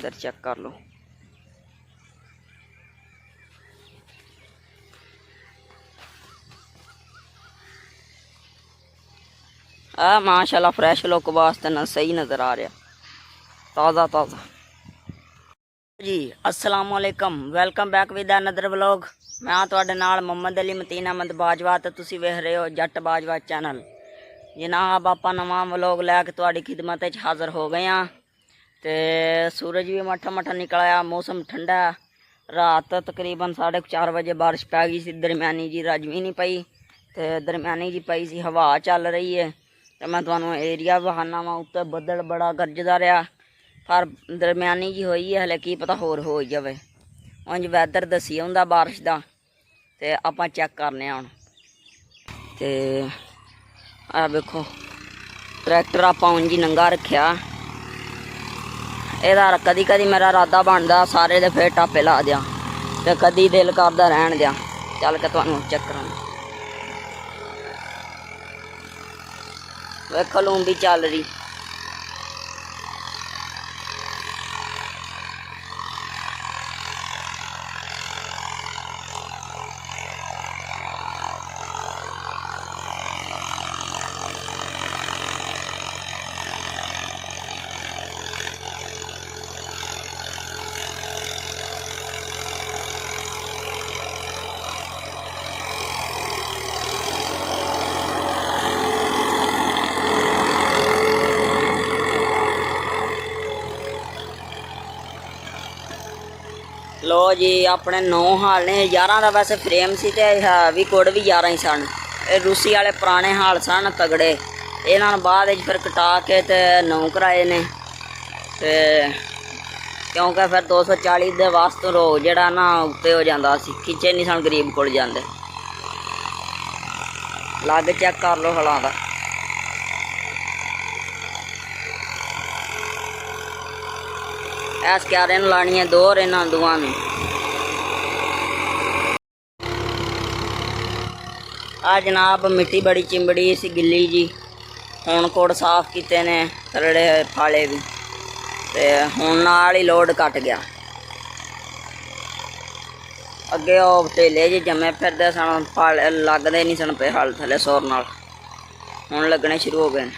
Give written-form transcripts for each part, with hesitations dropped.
इधर चेक कर लो। माशाल्लाह फ्रैश लुक वास्ते ना सही नज़र आ रहा, ताज़ा ताज़ा जी। अस्सलाम वालेकुम, welcome back with another vlog. मैं तुहाडे नाल मोहम्मद अली मतीन अहमद बाजवा ते तुसीं वेख रहे हो जट बाजवा चैनल। जनाब आपां नवां व्लॉग लैके तुहाडी खिदमत च हाज़र हो गए हाँ। ते सूरज भी मट्ठा मट्ठा निकल आया, मौसम ठंडा। रात तकरीबन 4:30 बजे बारिश पै गई सी, दरम्यानी जी रजमी नहीं पई ते दरम्यानी जी पई सी, हवा चल रही है। तो मैं तुहानूं एरिया विखाना वा, उत्ते बदल बड़ा गरजदा रहा, पर दरम्यानी जी होई है, हले की पता होर हो जाए। उंज वैदर दसी आउंदा बारिश दा, ते आपां चैक करने हुण। ते आ वेखो ट्रैक्टर आपां उंज ही नंगा रखिया। ਇਹਦਾ कदी कदी मेरा इरादा बनता सारे दे फिर टापे ला दियां, ते कदी दिल करदा रहन दियां। चल के तुहानूं चेक करां। वेखो लूम भी चल रही। लो जी अपने 9 हाल ने, 11 का वैसे फ्रेम सी ते भी कुड़ भी 11 ही सन। रूसी वाले पुराने हाल सन तगड़े, इन्होंने बाद फिर कटा के ते 9 कराए ने। ते क्योंकि फिर 240 के वास्ते रो जड़ा ना उत्ते हो जाता सी, खिंचे नहीं सन गरीब कोल जाते। लग चेक कर लो हलों का। इस क्यारे लानी है 2 और इन्होंने दुआ ने। आ जनाब मिट्टी बड़ी चिंबड़ी सी गिली जी, हुण कोड़ साफ किते ने, थल्ले फाले भी, ते हुण नाल ही लोड कट गया। अगे वो ढेले जी जमे फिरदे सन, फल लगदे नहीं सन पे हल थल्ले सोर नाल, हुण लगने शुरू हो गए।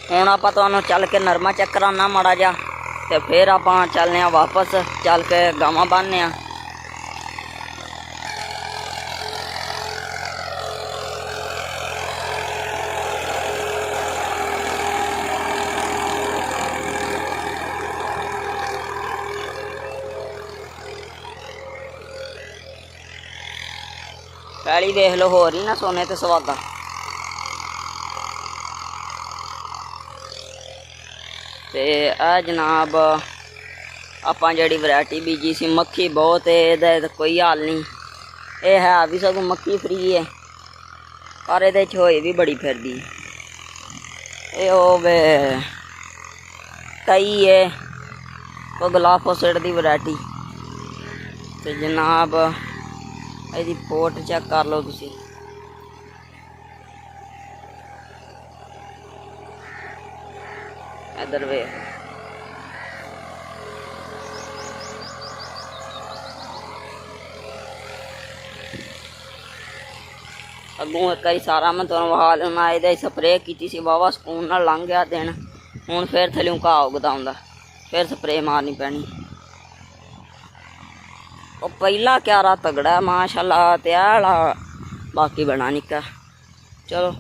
हुण आपां तुहानूं चल के नरमा चेक कराना माड़ा जा, ते फिर आपां चलने वापस, चल के गावां बन्नने। पैली देख लो हो रही ना सोने ते सुहागा। ते आ जनाब आपां जिहड़ी वैरायटी बीजी सी, मक्खी बहुत है, इहदा कोई हाल नहीं। ये है भी सगों मक्खी फ्री है, पर इहदे च होई भी बड़ी फिरदी। ये वे कई है वो ग्लाफोसाइड दी वैरायटी। ते जनाब ਇਹਦੀ पोट चेक कर लो तुसी। इधर वे ਅੱਗੋਂ ਇੱਕ ਵਾਰੀ ਸਾਰਾ ਮੈਂ ਤੁਹਾਨੂੰ ਵਿਖਾ ਦੇਣਾ। ਇਹਦਾ ਸਪਰੇਅ ਕੀਤੀ ਸੀ, ਵਾਹਵਾ ਸਕੂਨ ਨਾਲ ਲੰਘ ਗਿਆ ਦਿਨ। ਹੁਣ ਫਿਰ ਥੱਲਿਓਂ ਘਾਹ ਉੱਗਦਾ ਹੁੰਦਾ, ਫਿਰ ਸਪਰੇਅ ਮਾਰਨੀ ਪੈਣੀ। ਉਹ ਪਹਿਲਾ ਕਿਆਰਾ ਤਗੜਾ ਮਾਸ਼ਾਅੱਲਾ, ਤੇ ਆਹ ਵਾਲਾ ਬਾਕੀ ਬਣਾ ਨਿੱਕਾ। ਚਲੋ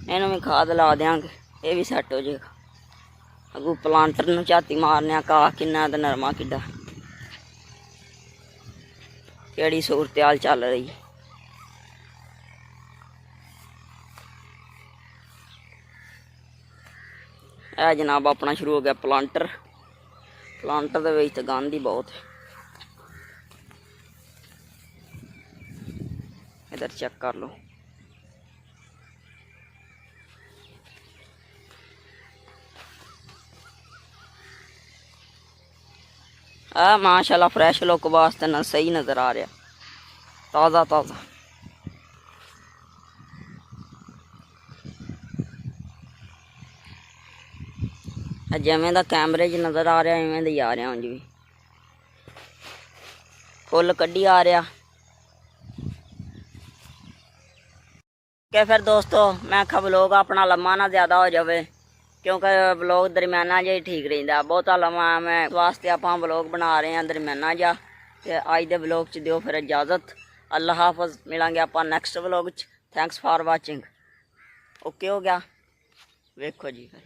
ਇਹਨੂੰ ਵੀ ਖਾਦ ਲਾ ਦਿਆਂਗੇ, ਇਹ ਵੀ ਸੈੱਟ ਹੋ ਜਾਏਗਾ। ਅੱਗੋਂ ਪਲਾਂਟਰ ਨੂੰ ਝਾਤੀ ਮਾਰਨੇ ਆ, ਘਾਹ ਕਿੰਨਾ ਤੇ ਨਰਮਾ ਕਿੱਡਾ, ਕਿਹੜੀ ਸੂਰਤ ਹਾਲ ਚੱਲ ਰਹੀ। ਇਹ ਜਨਾਬ ਆਪਣਾ ਸ਼ੁਰੂ ਹੋ ਗਿਆ ਪਲਾਂਟਰ। ਪਲਾਂਟਰ ਦੇ ਵਿੱਚ ਤਾਂ ਗੰਦ ਹੀ ਬਹੁਤ ਹੈ। इधर चेक कर लो। माशाल्लाह फ्रैश लुक वास्ते ना सही नज़र आ रहा, ताज़ा ताज़ा। जिमें दा कैमरे च नज़र आ रहा इवें दी आ रहा, उंज भी फुल कड्ढी आ रहा। कि फिर दोस्तों मैं आखा व्लॉग अपना लम्मा ना ज़्यादा हो जाए, क्योंकि व्लॉग दरम्याना जिहा ही ठीक रहिंदा। बहुता लम्मा मैं वास्ते आपां व्लॉग बना रहे हैं दरम्याना जिहा। ते अज दे व्लॉग च दिओ फिर इजाज़त। अल्लाह हाफिज़, मिलांगे आपां नैक्सट व्लॉग च। Thanks for watching. ओके हो गया, वेखो जी फिर।